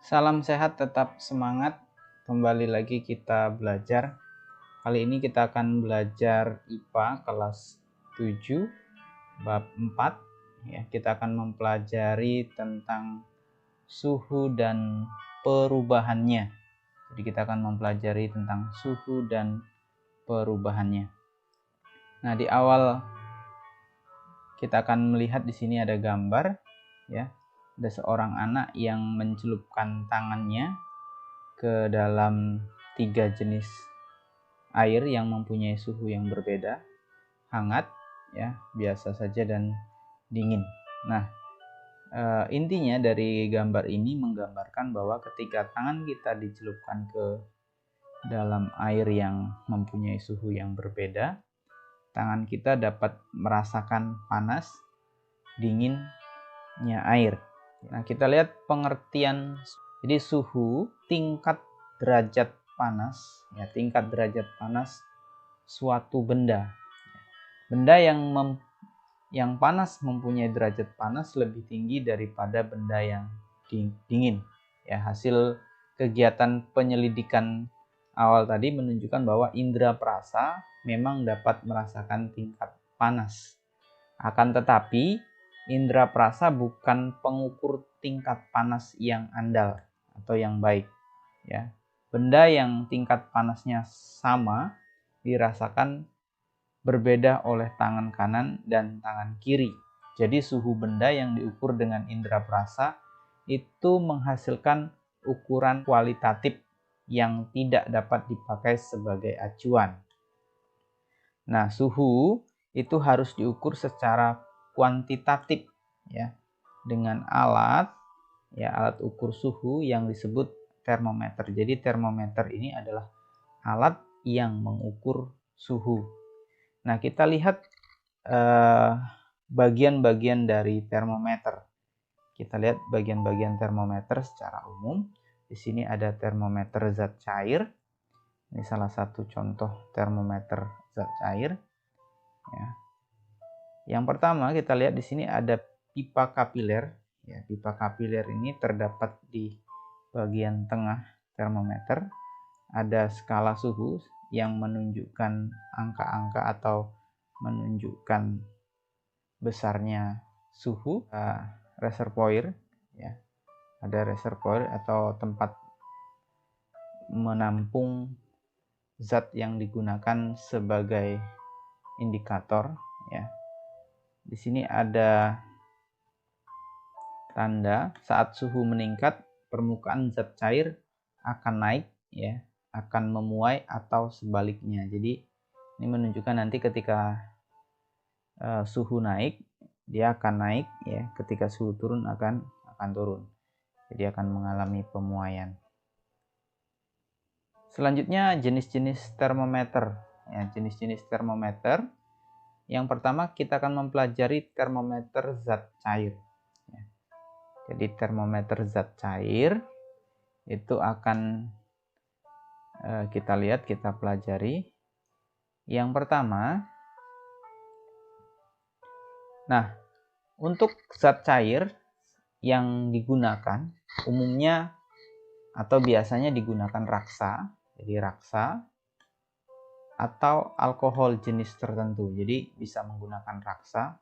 Salam sehat, tetap semangat. Kembali lagi kita belajar. Kali ini kita akan belajar IPA kelas 7 bab 4 ya. Kita akan mempelajari tentang suhu dan perubahannya. Jadi kita akan mempelajari tentang suhu dan perubahannya. Nah, di awal kita akan melihat di sini ada gambar ya. Ada seorang anak yang mencelupkan tangannya ke dalam 3 jenis air yang mempunyai suhu yang berbeda, hangat, ya, biasa saja, dan dingin. Nah, intinya dari gambar ini menggambarkan bahwa ketika tangan kita dicelupkan ke dalam air yang mempunyai suhu yang berbeda, tangan kita dapat merasakan panas, dinginnya air. Nah, kita lihat pengertian. Jadi suhu, tingkat derajat panas, ya, tingkat derajat panas suatu benda. Benda yang panas mempunyai derajat panas lebih tinggi daripada benda yang dingin. Ya, hasil kegiatan penyelidikan awal tadi menunjukkan bahwa indera perasa memang dapat merasakan tingkat panas. Akan tetapi, indera perasa bukan pengukur tingkat panas yang andal atau yang baik, ya. Benda yang tingkat panasnya sama dirasakan berbeda oleh tangan kanan dan tangan kiri. Jadi suhu benda yang diukur dengan indera perasa itu menghasilkan ukuran kualitatif yang tidak dapat dipakai sebagai acuan. Nah, suhu itu harus diukur secara kuantitatif, ya, dengan alat ukur suhu yang disebut termometer. Jadi termometer ini adalah alat yang mengukur suhu. Nah, kita lihat bagian-bagian dari termometer. Kita lihat bagian-bagian termometer secara umum. Di sini ada termometer zat cair. Ini salah satu contoh termometer zat cair. Ya. Yang pertama kita lihat di sini ada pipa kapiler. Ya, pipa kapiler ini terdapat di bagian tengah termometer. Ada skala suhu yang menunjukkan angka-angka atau menunjukkan besarnya suhu. Reservoir, ya, ada reservoir atau tempat menampung zat yang digunakan sebagai indikator, ya. Di sini ada tanda saat suhu meningkat, permukaan zat cair akan naik, ya, akan memuai atau sebaliknya. Jadi ini menunjukkan nanti ketika suhu naik, dia akan naik, ya. Ketika suhu turun akan turun. Jadi akan mengalami pemuaian. Selanjutnya jenis-jenis termometer. Ya, jenis-jenis termometer. Yang pertama kita akan mempelajari termometer zat cair. Jadi termometer zat cair itu akan kita lihat, kita pelajari. Yang pertama, nah, untuk zat cair yang digunakan umumnya atau biasanya digunakan raksa, jadi raksa atau alkohol jenis tertentu. Jadi bisa menggunakan raksa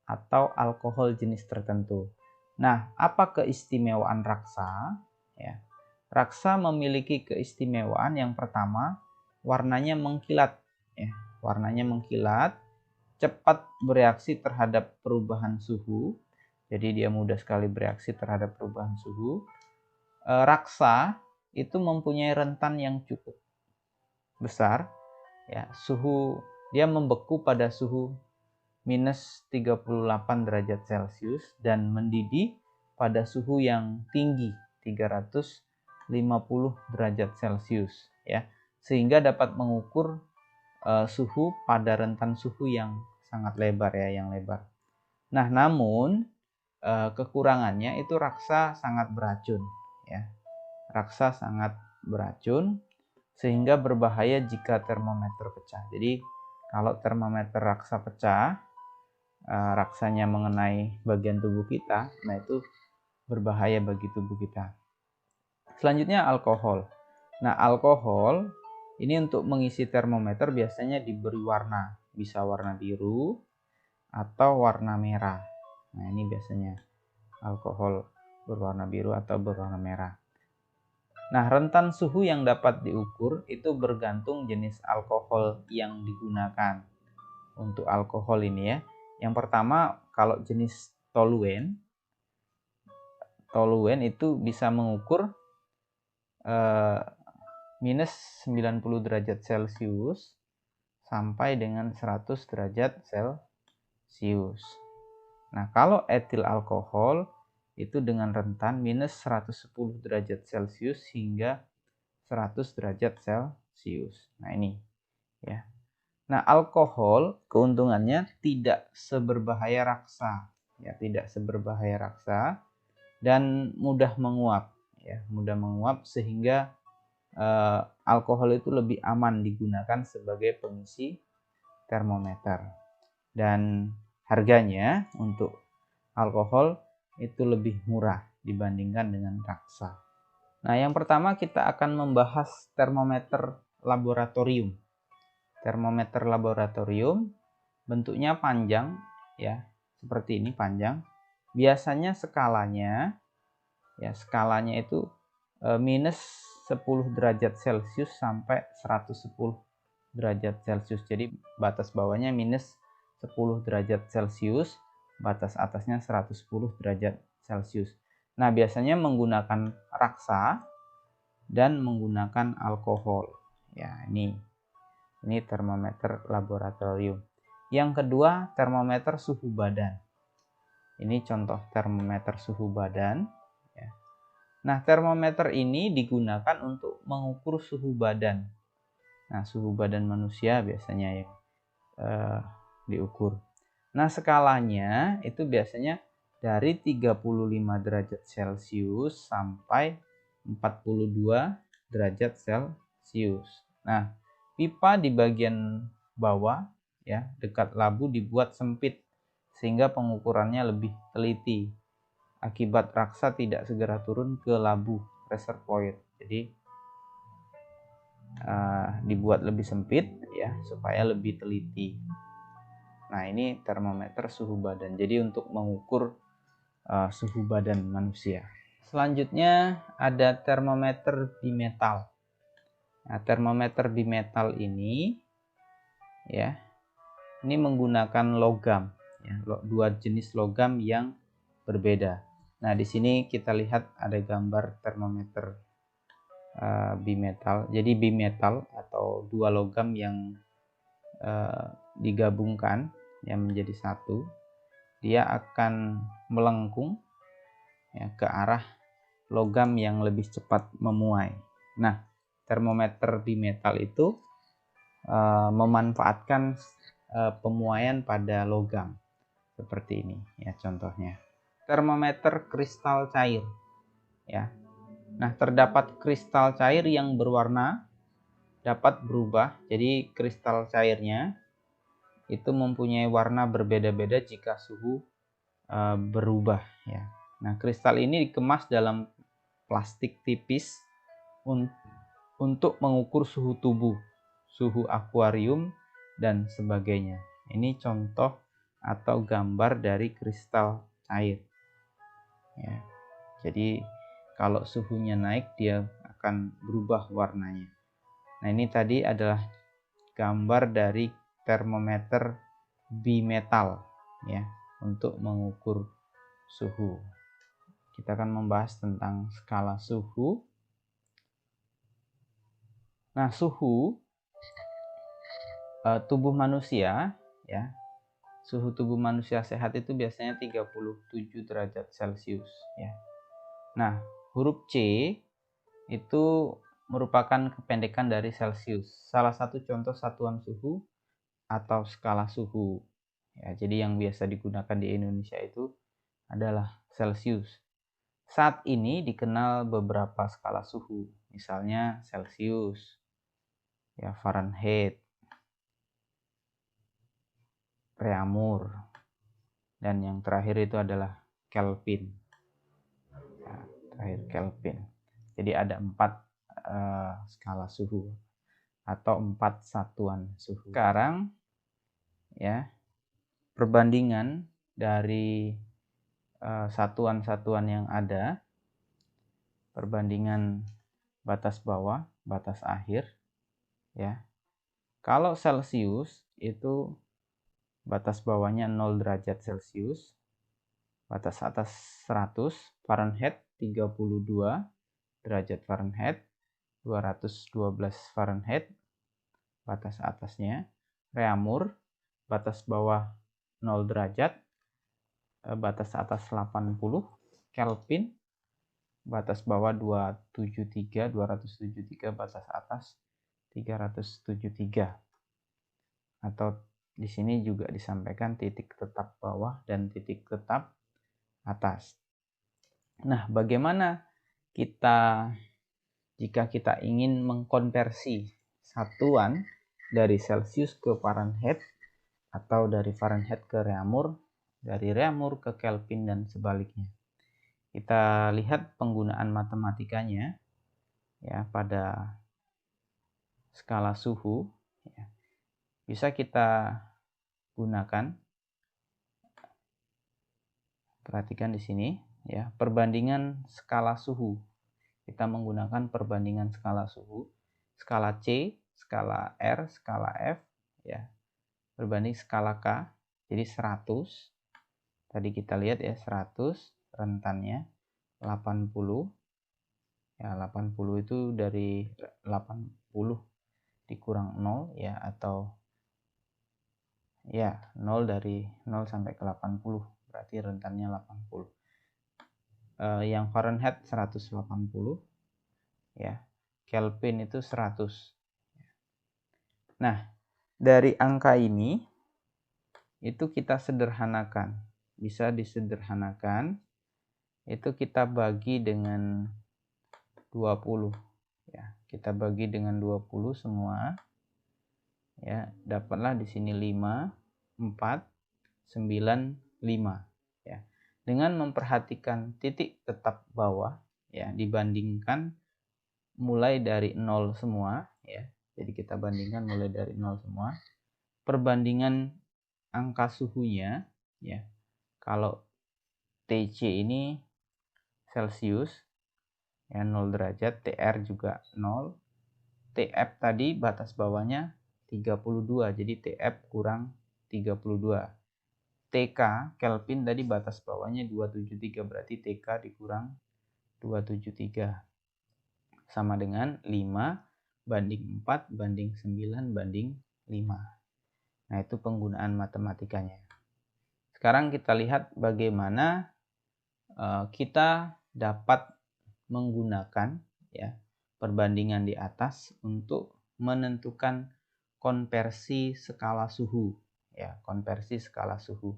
atau alkohol jenis tertentu. Nah, apa keistimewaan raksa? Ya. Raksa memiliki keistimewaan yang pertama, warnanya mengkilat. Ya. Warnanya mengkilat, cepat bereaksi terhadap perubahan suhu. Jadi dia mudah sekali bereaksi terhadap perubahan suhu. Raksa itu mempunyai rentan yang cukup besar. Ya, suhu dia membeku pada suhu minus 38 derajat Celcius dan mendidih pada suhu yang tinggi 350 derajat Celcius, ya, sehingga dapat mengukur suhu pada rentan suhu yang sangat lebar, ya, yang lebar. Nah, namun kekurangannya itu raksa sangat beracun, ya. Raksa sangat beracun sehingga berbahaya jika termometer pecah. Jadi kalau termometer raksa pecah, raksanya mengenai bagian tubuh kita, nah itu berbahaya bagi tubuh kita. Selanjutnya alkohol. Nah, alkohol ini untuk mengisi termometer biasanya diberi warna, bisa warna biru atau warna merah. Nah, ini biasanya alkohol berwarna biru atau berwarna merah. Nah, rentan suhu yang dapat diukur itu bergantung jenis alkohol yang digunakan. Untuk alkohol ini ya, yang pertama kalau jenis toluen itu bisa mengukur minus 90 derajat Celcius sampai dengan 100 derajat Celcius. Nah, kalau etil alkohol itu dengan rentan minus 110 derajat Celcius hingga 100 derajat Celcius. Nah, ini ya. Nah, alkohol keuntungannya tidak seberbahaya raksa, ya, tidak seberbahaya raksa dan mudah menguap, ya, mudah menguap sehingga alkohol itu lebih aman digunakan sebagai pengisi termometer. Dan harganya untuk alkohol itu lebih murah dibandingkan dengan raksa. Nah, yang pertama kita akan membahas termometer laboratorium. Termometer laboratorium bentuknya panjang, ya, seperti ini panjang. Biasanya skalanya itu minus 10 derajat Celcius sampai 110 derajat Celcius. Jadi batas bawahnya minus 10 derajat Celcius, batas atasnya 110 derajat Celcius. Nah, biasanya menggunakan raksa dan menggunakan alkohol. Ya, ini termometer laboratorium. Yang kedua, termometer suhu badan. Ini contoh termometer suhu badan. Ya. Nah, termometer ini digunakan untuk mengukur suhu badan. Nah, suhu badan manusia biasanya yang diukur. Nah, skalanya itu biasanya dari 35 derajat Celcius sampai 42 derajat Celcius. Nah, pipa di bagian bawah ya, dekat labu dibuat sempit sehingga pengukurannya lebih teliti. Akibat raksa tidak segera turun ke labu reservoir. Jadi dibuat lebih sempit ya supaya lebih teliti. Nah, ini termometer suhu badan. Jadi untuk mengukur suhu badan manusia. Selanjutnya ada termometer bimetal. Nah, termometer bimetal ini ya, ini menggunakan logam, ya, dua jenis logam yang berbeda. Nah, di sini kita lihat ada gambar termometer bimetal. Jadi bimetal atau dua logam yang digabungkan yang menjadi satu, dia akan melengkung ya, ke arah logam yang lebih cepat memuai. Nah, termometer bimetal itu memanfaatkan pemuaian pada logam seperti ini ya contohnya. Termometer kristal cair ya. Nah, terdapat kristal cair yang berwarna dapat berubah. Jadi kristal cairnya itu mempunyai warna berbeda-beda jika suhu berubah ya. Nah, kristal ini dikemas dalam plastik tipis untuk mengukur suhu tubuh, suhu akuarium dan sebagainya. Ini contoh atau gambar dari kristal cair. Ya. Jadi kalau suhunya naik dia akan berubah warnanya. Nah, ini tadi adalah gambar dari termometer bimetal ya untuk mengukur suhu. Kita akan membahas tentang skala suhu. Nah, suhu tubuh manusia ya. Suhu tubuh manusia sehat itu biasanya 37 derajat Celcius ya. Nah, huruf C itu merupakan kependekan dari Celcius. Salah satu contoh satuan suhu atau skala suhu. Ya, jadi yang biasa digunakan di Indonesia itu adalah Celcius. Saat ini dikenal beberapa skala suhu, misalnya Celcius, ya Fahrenheit, Reaumur, dan yang terakhir itu adalah Kelvin. Ya, terakhir Kelvin. Jadi ada 4 skala suhu atau 4 satuan suhu. Sekarang ya, perbandingan dari satuan-satuan yang ada, perbandingan batas bawah, batas akhir ya. Kalau Celsius itu batas bawahnya 0 derajat Celcius, batas atas 100, Fahrenheit 32 derajat Fahrenheit, 212 Fahrenheit batas atasnya. Reaumur batas bawah 0 derajat, batas atas 80. Kelvin batas bawah 273, batas atas 373. Atau di sini juga disampaikan titik tetap bawah dan titik tetap atas. Nah, bagaimana kita jika kita ingin mengkonversi satuan dari Celcius ke Fahrenheit atau dari Fahrenheit ke Reaumur, dari Reaumur ke Kelvin dan sebaliknya. Kita lihat penggunaan matematikanya ya pada skala suhu ya. Bisa kita gunakan. Perhatikan di sini ya, perbandingan skala suhu. Kita menggunakan perbandingan skala suhu, skala C, skala R, skala F ya. Berbanding skala K. Jadi 100. Tadi kita lihat ya 100, rentannya 80. Ya, 80 itu dari 80 dikurang 0 ya, atau ya 0 dari 0 sampai ke 80, berarti rentannya 80. Yang Fahrenheit 180 ya, Kelvin itu 100. Nah, dari angka ini itu kita sederhanakan, bisa disederhanakan, itu kita bagi dengan 20 ya. Kita bagi dengan 20 semua ya, dapatlah di sini 5, 4, 9, 5 ya. Dengan memperhatikan titik tetap bawah ya, dibandingkan mulai dari 0 semua ya. Jadi kita bandingkan mulai dari 0 semua. Perbandingan angka suhunya ya. Kalau TC ini Celcius ya 0 derajat, TR juga 0. TF tadi batas bawahnya 32, jadi TF kurang 32. TK Kelvin tadi batas bawahnya 273, berarti TK dikurang 273 sama dengan 5 banding 4 banding 9 banding 5. Nah, itu penggunaan matematikanya. Sekarang kita lihat bagaimana kita dapat menggunakan ya perbandingan di atas untuk menentukan konversi skala suhu ya, konversi skala suhu.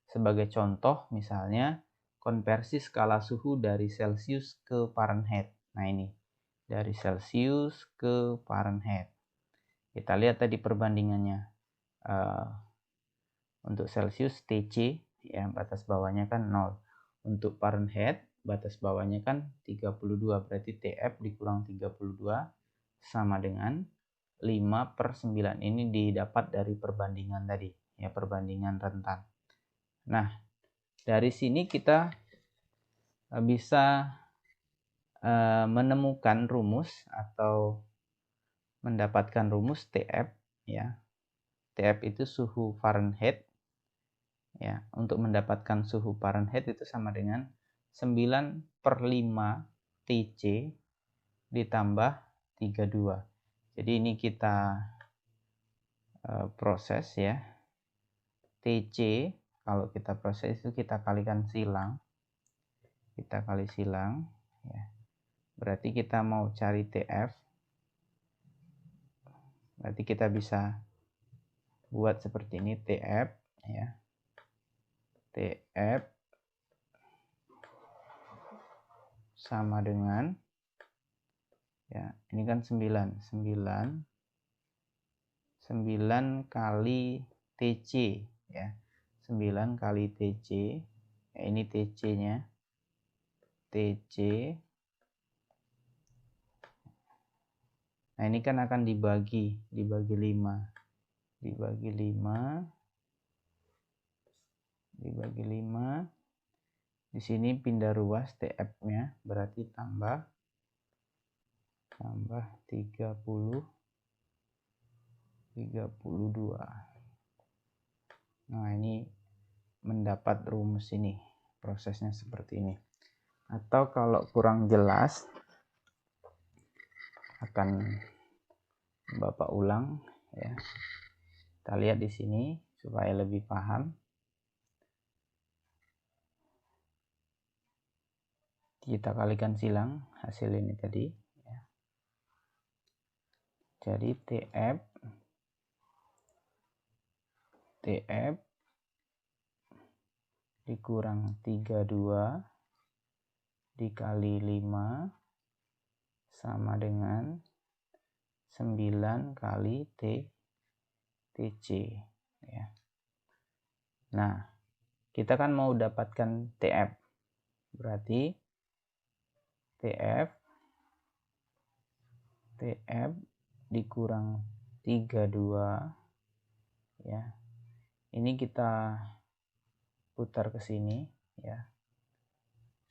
Sebagai contoh misalnya konversi skala suhu dari Celcius ke Fahrenheit. Nah, ini dari Celcius ke Fahrenheit. Kita lihat tadi perbandingannya. Untuk Celcius TC ya, batas bawahnya kan 0. Untuk Fahrenheit batas bawahnya kan 32, berarti TF dikurang 32 sama dengan 5/9. Ini didapat dari perbandingan tadi ya, perbandingan rentan. Nah, dari sini kita bisa menemukan rumus atau mendapatkan rumus TF ya. TF itu suhu Fahrenheit ya. Untuk mendapatkan suhu Fahrenheit itu sama dengan 9/5 TC ditambah 32. Jadi ini kita proses ya. TC kalau kita proses itu kita kalikan silang. Kita kali silang ya. Berarti kita mau cari TF. Berarti kita bisa buat seperti ini, TF ya. TF sama dengan ya, ini kan 9 kali TC ya. 9 kali TC ya, ini TC nya TC Nah, ini kan akan dibagi 5. Dibagi 5. Di sini pindah ruas TF-nya berarti tambah 32. Nah, ini mendapat rumus ini. Prosesnya seperti ini. Atau kalau kurang jelas akan Bapak ulang ya. Kita lihat di sini supaya lebih paham. Kita kalikan silang hasil ini tadi ya. Jadi TF dikurang 32 dikali 5 sama dengan 9 kali TC ya. Nah, kita kan mau dapatkan TF. Berarti TF dikurang 32 ya. Ini kita putar ke sini ya.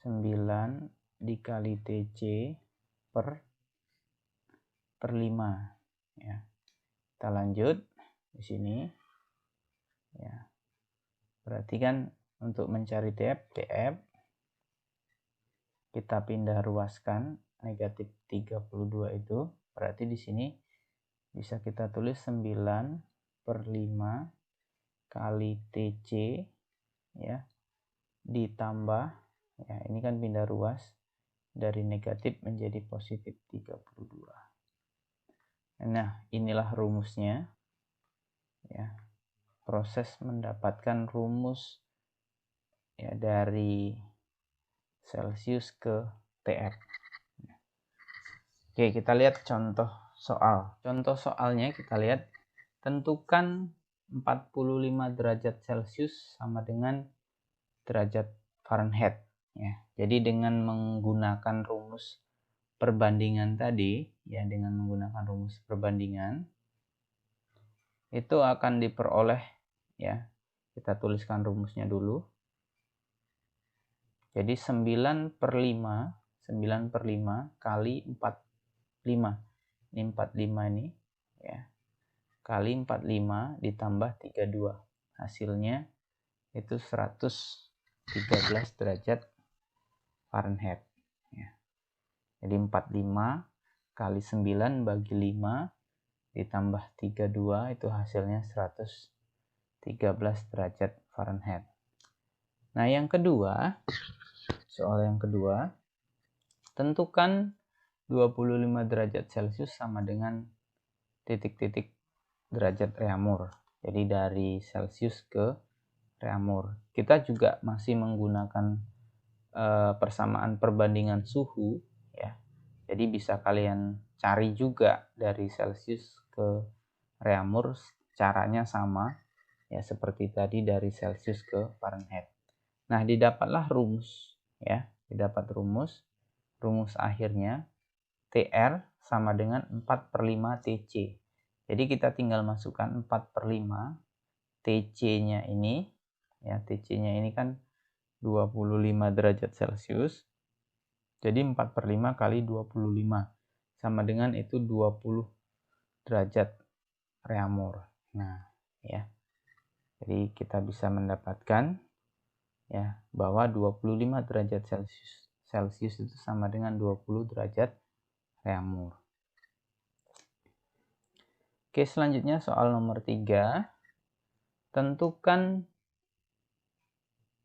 9 dikali TC per 5 ya. Kita lanjut di sini ya. Berarti kan untuk mencari TF kita pindah ruaskan negatif 32 itu, berarti di sini bisa kita tulis 9 per 5 kali TC ya, ditambah ya, ini kan pindah ruas dari negatif menjadi positif 32. Nah, inilah rumusnya ya. Proses mendapatkan rumus ya dari Celsius ke TF. Oke, kita lihat contoh soal. Contoh soalnya kita lihat, tentukan 45 derajat Celcius sama dengan derajat Fahrenheit ya. Jadi dengan menggunakan rumus perbandingan tadi ya, dengan menggunakan rumus perbandingan itu akan diperoleh ya. Kita tuliskan rumusnya dulu. Jadi 9 per 5 kali 45. Ini 45 ini ya. Kali 45 ditambah 32. Hasilnya itu 113 derajat Fahrenheit ya. Jadi 45 kali 9 bagi 5 ditambah 32 itu hasilnya 113 derajat Fahrenheit. Nah, yang kedua, soal yang kedua, tentukan 25 derajat Celcius sama dengan titik-titik derajat Reaumur. Jadi dari Celsius ke Reaumur. Kita juga masih menggunakan persamaan perbandingan suhu ya. Jadi bisa kalian cari juga dari Celsius ke Reaumur, caranya sama ya, seperti tadi dari Celsius ke Fahrenheit. Nah, didapatlah rumus ya, didapat rumus akhirnya TR sama dengan 4 per 5 TC. Jadi kita tinggal masukkan 4 per 5 TC-nya ini ya, TC-nya ini kan 25 derajat Celcius. Jadi 4 per 5 kali 25 sama dengan itu 20 derajat Reaumur. Nah, ya. Jadi kita bisa mendapatkan ya bahwa 25 derajat Celcius itu sama dengan 20 derajat Reaumur. Oke, selanjutnya soal nomor 3. Tentukan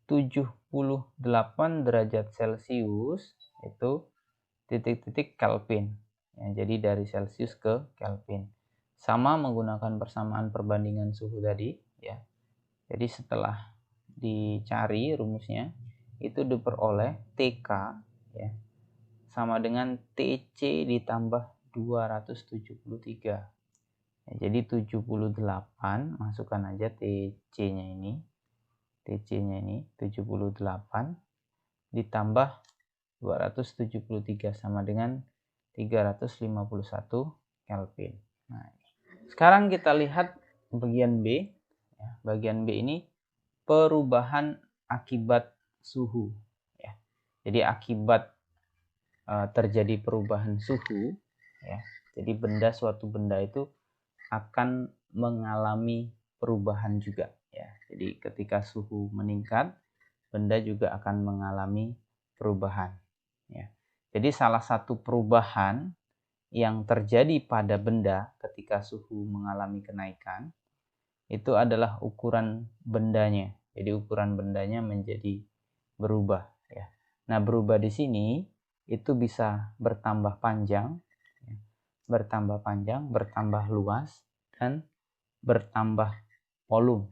78 derajat Celcius itu titik-titik Kelvin. Ya, jadi dari Celsius ke Kelvin. Sama menggunakan persamaan perbandingan suhu tadi ya. Jadi setelah dicari rumusnya itu diperoleh TK ya sama dengan TC ditambah 273. Ya, jadi 78 masukkan aja TC-nya ini. TC-nya ini 78 ditambah 273 sama dengan 351 Kelvin. Nah, sekarang kita lihat bagian B. Bagian B ini perubahan akibat suhu. Jadi akibat terjadi perubahan suhu, jadi suatu benda itu akan mengalami perubahan juga. Jadi ketika suhu meningkat, benda juga akan mengalami perubahan. Jadi salah satu perubahan yang terjadi pada benda ketika suhu mengalami kenaikan itu adalah ukuran bendanya. Jadi ukuran bendanya menjadi berubah. Nah, berubah di sini itu bisa bertambah panjang, bertambah luas, dan bertambah volume.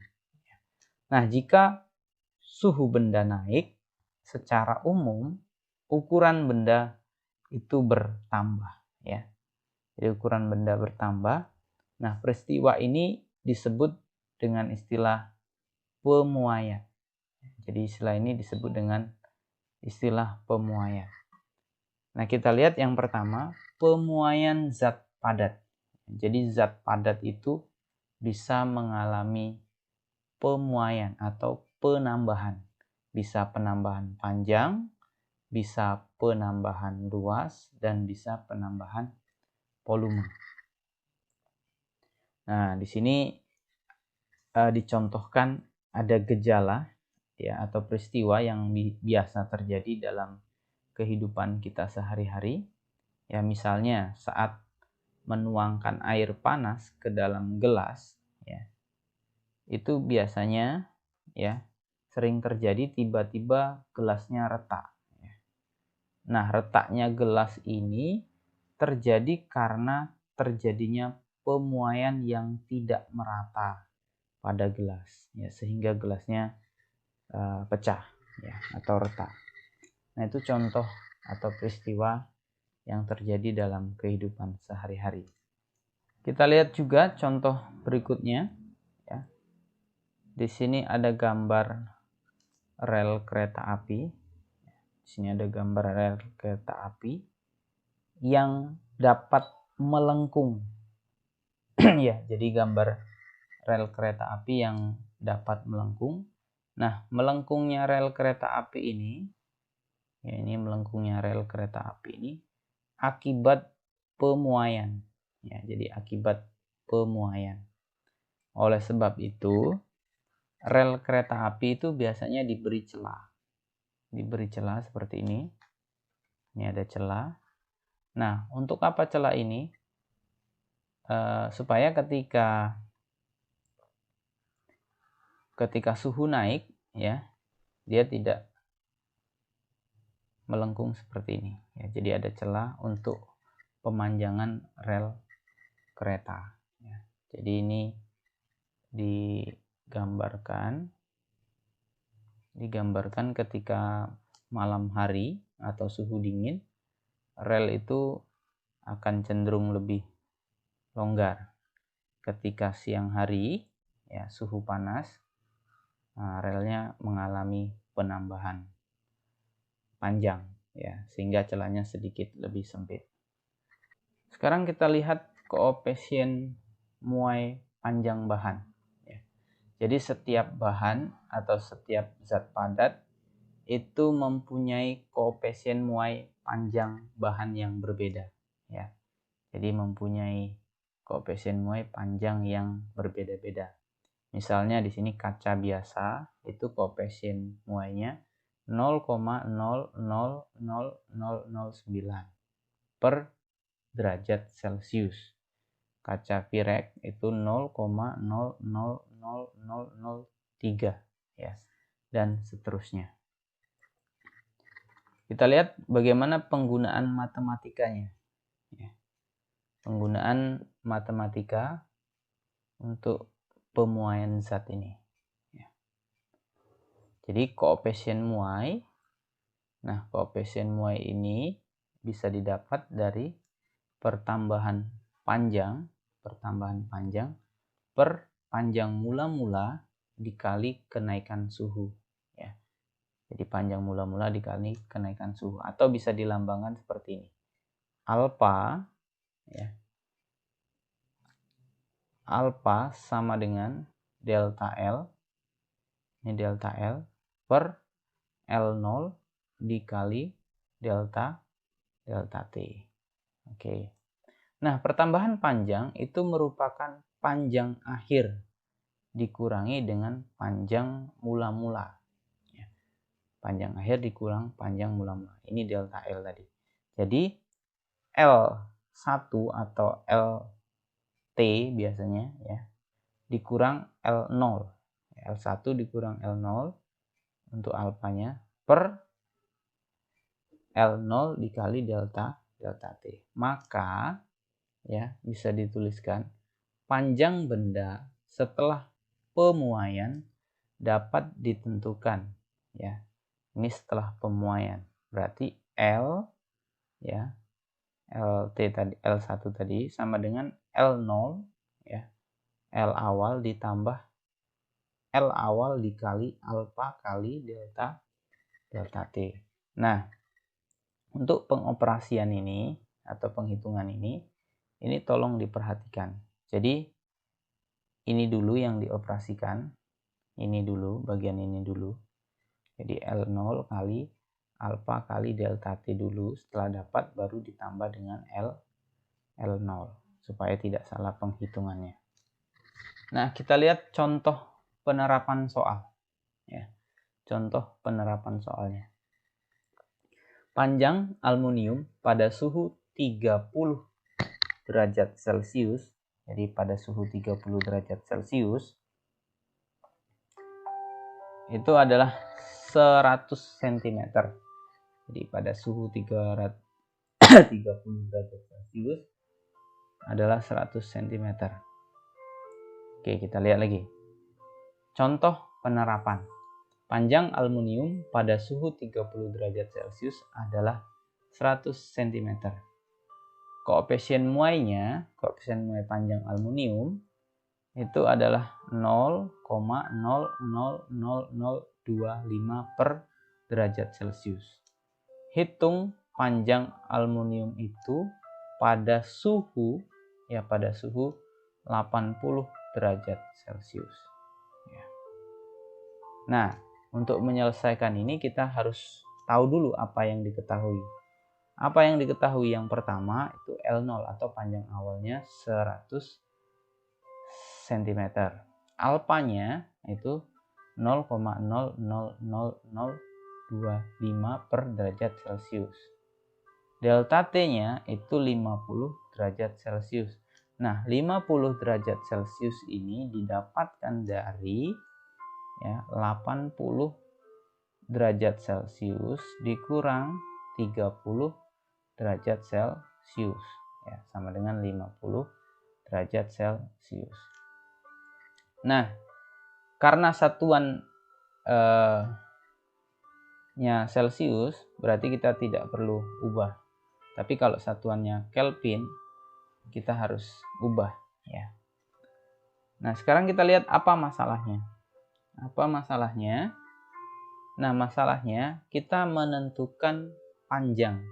Nah, jika suhu benda naik, secara umum ukuran benda itu bertambah. Jadi ukuran benda bertambah. Nah, peristiwa ini disebut dengan istilah pemuaian. Jadi istilah ini disebut dengan istilah pemuaian. Nah, kita lihat yang pertama, pemuaian zat padat. Jadi zat padat itu bisa mengalami pemuaian atau penambahan. Bisa penambahan panjang, bisa penambahan luas, dan bisa penambahan volume. Nah, di sini dicontohkan ada gejala atau peristiwa yang biasa terjadi dalam kehidupan kita sehari-hari. Misalnya saat menuangkan air panas ke dalam gelas, itu biasanya sering terjadi tiba-tiba gelasnya retak. Nah, retaknya gelas ini terjadi karena terjadinya pemuaian yang tidak merata pada gelas, sehingga gelasnya pecah atau retak. Nah, itu contoh atau peristiwa yang terjadi dalam kehidupan sehari-hari. Kita lihat juga contoh berikutnya. Di sini ada gambar rel kereta api. Di sini ada gambar rel kereta api yang dapat melengkung. Jadi gambar rel kereta api yang dapat melengkung. Nah, melengkungnya rel kereta api ini, ini melengkungnya rel kereta api ini akibat pemuaian. Jadi akibat pemuaian. Oleh sebab itu, rel kereta api itu biasanya diberi celah. Diberi celah seperti ini. Ini ada celah. Nah, untuk apa celah ini? Supaya ketika suhu naik, dia tidak melengkung seperti ini. Jadi ada celah untuk pemanjangan rel kereta. Jadi ini digambarkan ketika malam hari atau suhu dingin, rel itu akan cenderung lebih longgar. Ketika siang hari, suhu panas, relnya mengalami penambahan panjang, sehingga celahnya sedikit lebih sempit. Sekarang kita lihat koefisien muai panjang bahan. Jadi setiap bahan atau setiap zat padat itu mempunyai koefisien muai panjang bahan yang berbeda. Jadi mempunyai koefisien muai panjang yang berbeda-beda. Misalnya di sini kaca biasa itu koefisien muainya 0,000009 per derajat Celcius. Kaca Pirek itu 0,000003 dan seterusnya. Kita lihat bagaimana penggunaan matematikanya. Penggunaan matematika untuk pemuaian zat ini. Jadi koefisien muai. Nah, koefisien muai ini bisa didapat dari pertambahan panjang per panjang mula-mula dikali kenaikan suhu. Jadi panjang mula-mula dikali kenaikan suhu, atau bisa dilambangkan seperti ini. Alfa alfa sama dengan delta L, ini delta L, per L0 dikali delta T. Oke. Nah, pertambahan panjang itu merupakan panjang akhir dikurangi dengan panjang mula-mula. Panjang akhir dikurang panjang mula-mula. Ini delta L tadi. Jadi, L1 atau LT biasanya ya, dikurang L0. L1 dikurang L0 untuk alfanya per L0 dikali delta T. Maka ya bisa dituliskan panjang benda setelah pemuaian dapat ditentukan ya. Ini setelah pemuaian. Berarti L ya, LT tadi, L1 tadi sama dengan L0 ya. L awal ditambah L awal dikali alfa kali delta T. Nah, untuk pengoperasian ini atau penghitungan ini tolong diperhatikan. Jadi ini dulu yang dioperasikan, ini dulu, bagian ini dulu. Jadi L0 kali alfa kali delta T dulu, setelah dapat baru ditambah dengan L0 supaya tidak salah penghitungannya. Nah, kita lihat contoh penerapan soal ya. Contoh penerapan soalnya. Panjang aluminium pada suhu 30 derajat Celcius, jadi pada suhu 30 derajat Celcius itu adalah 100 cm. Jadi pada suhu 30 derajat Celcius adalah 100 cm. Oke, kita lihat lagi. Contoh penerapan. Panjang aluminium pada suhu 30 derajat Celcius adalah 100 cm. Koefisien muai panjang aluminium itu adalah 0,00025 per derajat Celcius. Hitung panjang aluminium itu pada suhu 80 derajat Celcius. Nah, untuk menyelesaikan ini kita harus tahu dulu apa yang diketahui. Apa yang diketahui yang pertama itu L0 atau panjang awalnya 100 cm. Alfanya itu 0,00025 per derajat Celcius. Delta T-nya itu 50 derajat Celcius. Nah, 50 derajat Celcius ini didapatkan dari 80 derajat Celcius dikurang 30 derajat Celcius ya, sama dengan 50 derajat Celcius. Nah, karena satuan nya Celcius berarti kita tidak perlu ubah. Tapi kalau satuannya Kelvin kita harus ubah ya. Nah, sekarang kita lihat apa masalahnya. Apa masalahnya? Nah, masalahnya kita menentukan panjang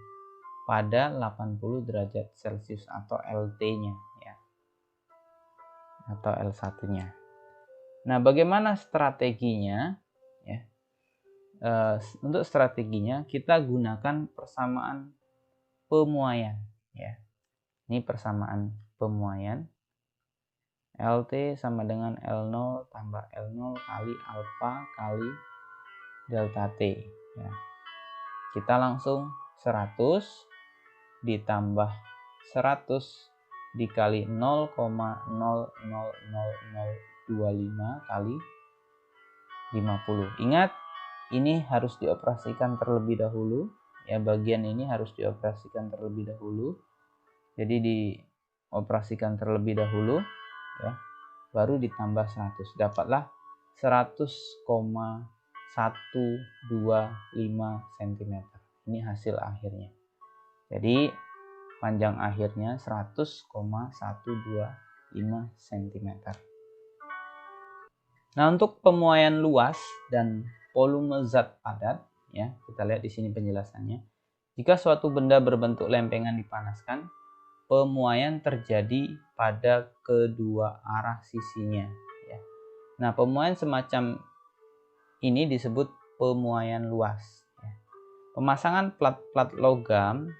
pada 80 derajat Celcius atau LT-nya ya. Atau L1-nya. Nah, bagaimana strateginya ya? Untuk strateginya kita gunakan persamaan pemuaian ya. Ini persamaan pemuaian. LT sama dengan L0 tambah L0 kali alfa kali delta T ya. Kita langsung 100 ditambah 100 dikali 0,00025 kali 50. Ingat, ini harus dioperasikan terlebih dahulu ya, bagian ini harus dioperasikan terlebih dahulu. Jadi dioperasikan terlebih dahulu ya, baru ditambah 100, dapatlah 100,125 cm. Ini hasil akhirnya. Jadi panjang akhirnya 100,125 cm. Nah, untuk pemuaian luas dan volume zat padat ya, kita lihat di sini penjelasannya. Jika suatu benda berbentuk lempengan dipanaskan, pemuaian terjadi pada kedua arah sisinya. Ya. Nah, pemuaian semacam ini disebut pemuaian luas. Ya. Pemasangan plat-plat logam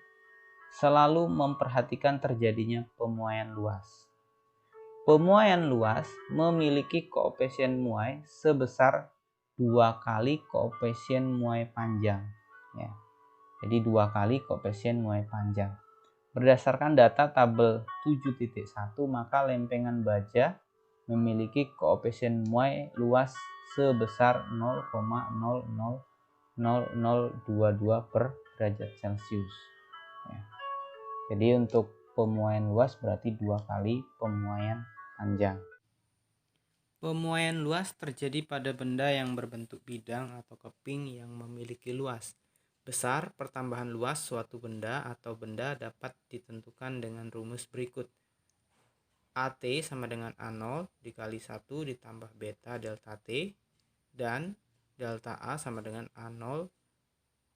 selalu memperhatikan terjadinya pemuaian luas. Pemuaian luas memiliki koefisien muai sebesar 2 kali koefisien muai panjang. Ya. Jadi 2 kali koefisien muai panjang. Berdasarkan data tabel 7.1, maka lempengan baja memiliki koefisien muai luas sebesar 0,000022 per derajat Celcius. Ya. Jadi untuk pemuaian luas berarti 2 kali pemuaian panjang. Pemuaian luas terjadi pada benda yang berbentuk bidang atau keping yang memiliki luas besar. Pertambahan luas suatu benda atau benda dapat ditentukan dengan rumus berikut. AT sama dengan A0 dikali 1 ditambah beta delta T, dan delta A sama dengan A0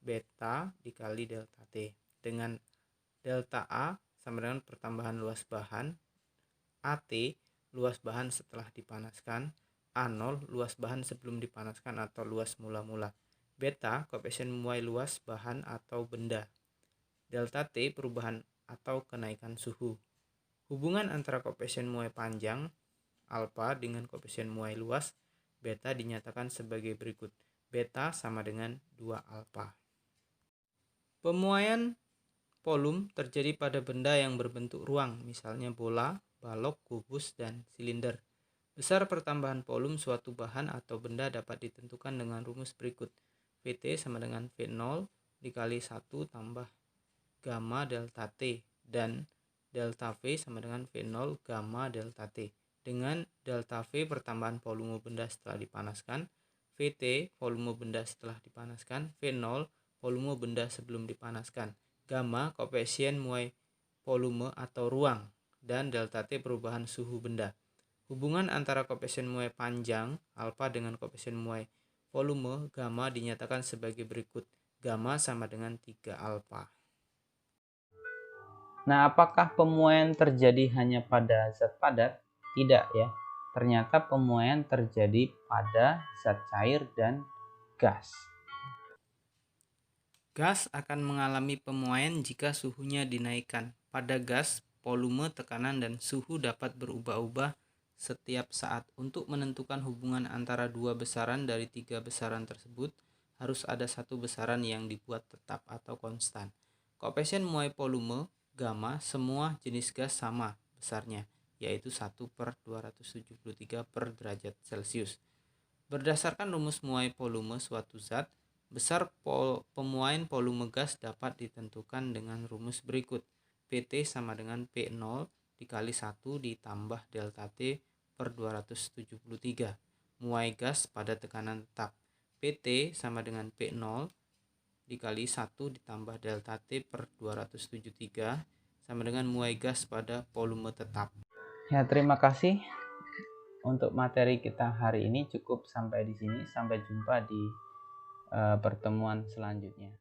beta dikali delta T, dengan delta A sama dengan pertambahan luas bahan, AT luas bahan setelah dipanaskan, A0 luas bahan sebelum dipanaskan atau luas mula-mula, beta koefisien muai luas bahan atau benda, delta T perubahan atau kenaikan suhu. Hubungan antara koefisien muai panjang alfa dengan koefisien muai luas beta dinyatakan sebagai berikut. Beta sama dengan 2 alfa. Pemuaian volume terjadi pada benda yang berbentuk ruang, misalnya bola, balok, kubus, dan silinder. Besar pertambahan volume suatu bahan atau benda dapat ditentukan dengan rumus berikut. Vt sama dengan V0 dikali 1 tambah gamma delta T, dan delta V sama dengan V0 gamma delta T. Dengan delta V pertambahan volume benda setelah dipanaskan, Vt volume benda setelah dipanaskan, V0 volume benda sebelum dipanaskan, gamma koefisien muai volume atau ruang, dan delta T perubahan suhu benda. Hubungan antara koefisien muai panjang alfa dengan koefisien muai volume gamma dinyatakan sebagai berikut. Gamma sama dengan 3 alfa. Nah, apakah pemuaian terjadi hanya pada zat padat? Tidak ya. Ternyata pemuaian terjadi pada zat cair dan gas. Gas akan mengalami pemuaian jika suhunya dinaikkan. Pada gas, volume, tekanan, dan suhu dapat berubah-ubah setiap saat. Untuk menentukan hubungan antara dua besaran dari tiga besaran tersebut, harus ada satu besaran yang dibuat tetap atau konstan. Koefisien muai volume, gamma, semua jenis gas sama besarnya, yaitu 1/273 per derajat Celcius. Berdasarkan rumus muai volume suatu zat, besar pemuaian volume gas dapat ditentukan dengan rumus berikut. Pt sama dengan P0 dikali 1 ditambah delta T per 273. Muai gas pada tekanan tetap. Pt sama dengan P0 dikali 1 ditambah delta T per 273 sama dengan muai gas pada volume tetap. Ya, terima kasih. Untuk materi kita hari ini cukup sampai di sini. Sampai jumpa di pertemuan selanjutnya.